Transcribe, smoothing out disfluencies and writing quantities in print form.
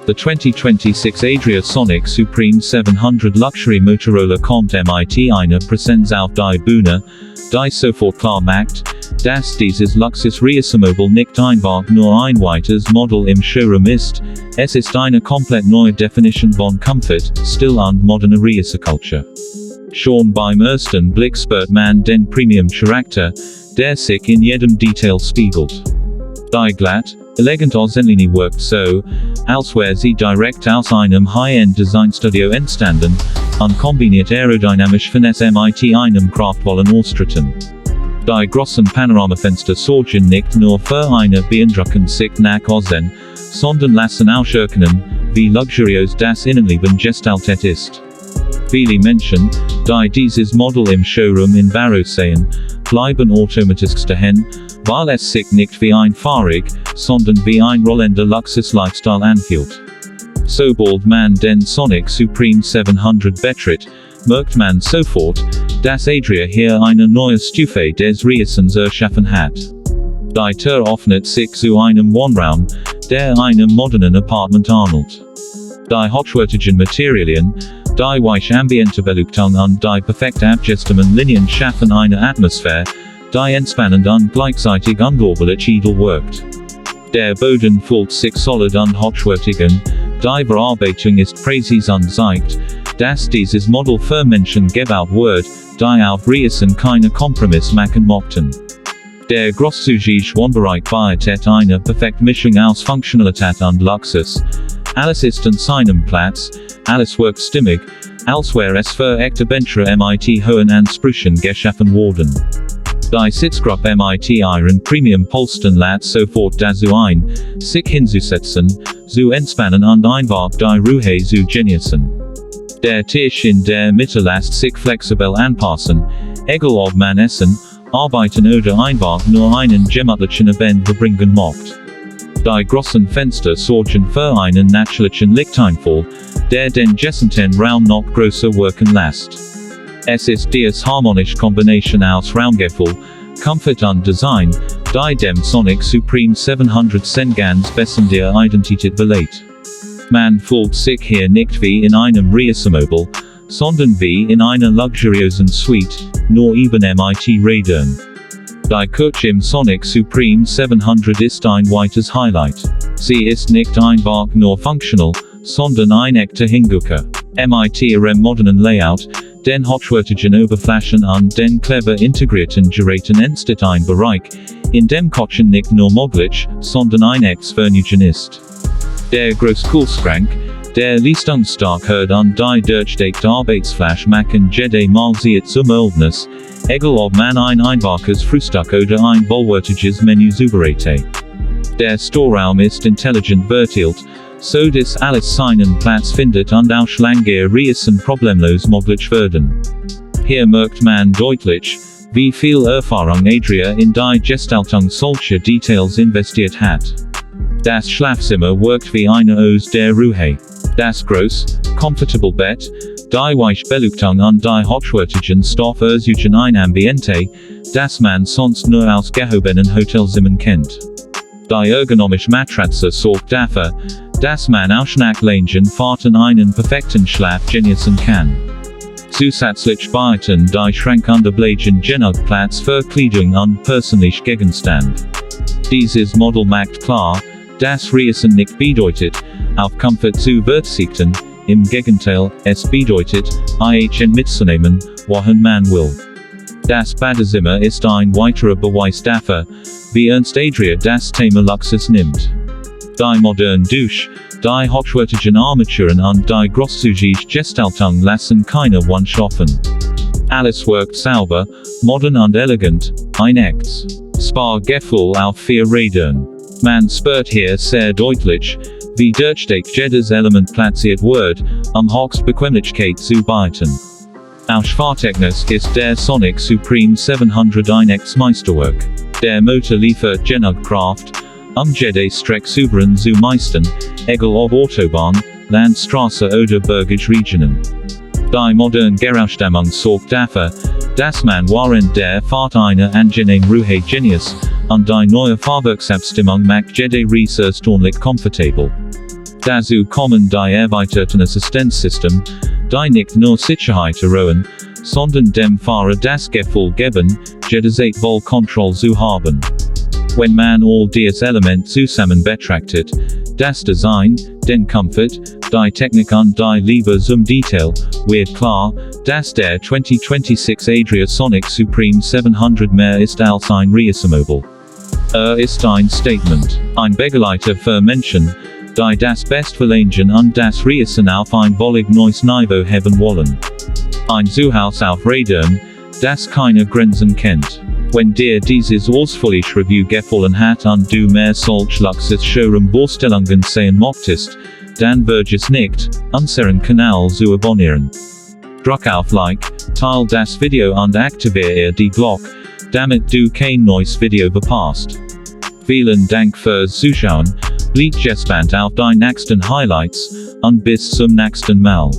The 2026 Adria Sonic Supreme 700 Luxury Motorola kommt mit einer Präsenz auf die Bühne, die sofort klar macht, dass dieses Luxus-Reisemobil nicht einfach nur ein weiteres Modell im Showroom ist, es ist eine komplett neue Definition von Comfort, Stil und moderner Reisekultur. Schon beim ersten Blick spürt man den Premium-Charakter, der sich in jedem Detail spiegelt. Die glatt, elegant Außenlinie wirkt so, als wäre sie direkt aus einem High-End-Designstudio entstanden, und kombiniert aerodynamisch Finesse mit einem kraftvollen Ausstatten. Die großen Panoramafenster sorgen nicht nur für eine beeindruckende Sicht nach Außen, sondern lassen auch erkennen, wie luxuriös das Innenleben gestaltet ist. Viele Menschen, die dieses Modell im Showroom in Barrow sehen, bleiben automatisch stehen, weil es sich nicht wie ein Fahrzeug, sondern wie ein rollender Luxus-Lifestyle anfühlt. Sobald man den Sonic Supreme 700 betritt, merkt man sofort, dass Adria hier eine neue Stufe des Reisens erschaffen hat. Die Tür öffnet sich zu einem Wohnraum, der einem modernen Apartment ähnelt. Die hochwertigen Materialien, die weiche Ambientebeleuchtung und die perfekt abgestimmten Linien schaffen eine Atmosphäre, die entspannend und gleichzeitig unglaublich edel wirkt. Der Boden fühlt sich solid und hochwertig an, die Bearbeitung ist präzise und zeigt, dass dieses Modell für Menschen gebaut wird, die auf Reisen keine Kompromiss machen möchten. Der großzügige Wohnbereich bietet eine perfekte Mischung aus Funktionalität und Luxus. Alles ist an seinem Platz, alles wirkt stimmig, als wäre es für echte Bencher mit hohen Ansprüchen geschaffen worden. Die Sitzgruppe mit ihren Premium-Polstern lädt sofort dazu ein, sich hinzusetzen, zu entspannen und einfach die Ruhe zu genießen. Der Tisch in der Mitte lässt sich flexibel anpassen, egal ob man essen, arbeiten oder einfach nur einen gemütlichen Abend verbringen möchte. Die großen Fenster sorgen für einen natürlichen Lichteinfall, der den gesamten Raum noch größer wirken lässt. Es ist die harmonische Kombination aus Raumgefühl, Comfort und Design, die dem Sonic Supreme 700 ganz besondere Identität verleiht. Man fühlt sich hier nicht wie in einem Reisemobil, sondern wie in einer luxuriösen Suite, nur eben mit Rädern. Die Küche im Sonic Supreme 700 ist ein weiteres Highlight. Sie ist nicht einfach nur funktional, sondern ein echter Hingucker. Mit ihrem modernen Layout, den hochwertigen Oberflächen und den clever integrierten Geräten entsteht ein Bereich, in dem Kochen nicht nur möglich, sondern ein echtes Vergnügen ist. Der Großkühlschrank, der leistungsstark hört und die durchdachte Arbeitsfläche machen jede Mahlzeit zum Erlebnis, egal ob man ein einfaches Frühstück oder ein vollwertiges Menü zubereitet. Der Storeraum ist intelligent verteilt, so dass alles seinen Platz findet und auch lange Reisen problemlos möglich werden. Hier merkt man deutlich, wie viel Erfahrung Adria in die Gestaltung solcher Details investiert hat. Das Schlafzimmer wirkt wie eine Oase der Ruhe. Das groß, comfortable Bett, die weiche Beleuchtung und die hochwertigen Stoff erzeugen ein Ambiente, das man sonst nur aus gehobenen Hotelzimmern kennt. Die ergonomische Matratze sorgt dafür, dass man auch nach langen Fahrten einen perfekten Schlaf genießen kann. Zusätzlich bieten die Schrankunterbleichen genug Platz für Kleidung und persönliche Gegenstände. Dieses Modell macht klar, dass Reisen nicht bedeutet, auf Comfort zu verzichten, im Gegenteil, es bedeutet, ihn mitzunehmen, wohin man will. Das Badezimmer ist ein weiterer Beweis dafür, wie ernst Adria das Thema Luxus nimmt. Die moderne Dusche, die hochwertigen Armaturen und die großzügige Gestaltung lassen keine Wunsch offen. Alles wirkt sauber, modern und elegant, ein echtes Spa-Gefühl auf 4 Rädern. Man spürt hier sehr deutlich, wie durchdacht jedes Element platziert wird, höchste Bequemlichkeit zu bieten. Auch fahrtechnisch ist der Sonic Supreme 700 ein echtes Meisterwerk. Der Motor liefert genug Kraft, jede Strecke souverän zu meistern, egal ob Autobahn, Landstraße oder Bergregionen. Die moderne Geräuschdämmung sorgt dafür, dass man während der Fahrt eine angenehme Ruhe genießt, und die neue Fahrwerksabstimmung macht jede Reise erstaunlich komfortabel. Dazu kommen die erweiterten Assistenzsystem, die nicht nur Sicherheit erhöhen, sondern dem Fahrer das Gefühl geben, jederzeit Kontrolle zu haben. Wenn man all dies Element zusammen betrachtet, das Design, den Comfort, die Technik und die Liebe zum Detail, wird klar, dass der 2026 Adria Sonic Supreme 700 mehr ist als ein Reisemobil. Ist ein Statement, ein Begleiter für Menschen, die das Bestverlangen und das Reisen auf ein völlig neues Niveau haben wollen. Ein Zuhause auf Rädern, das keine Grenzen kennt. Wenn dir dieses ausführliche Review gefallen hat und du mehr solch Luxus-Showroom Vorstellungen sehen möchtest, dann vergiss nicht, unseren Kanal zu abonnieren. Drück auf Like, teile das Video und aktiviere die Glocke, damit du kein neues Video verpasst. Vielen Dank fürs Zuschauen, bleibt gespannt auf die nächsten Highlights, und bis zum nächsten Mal.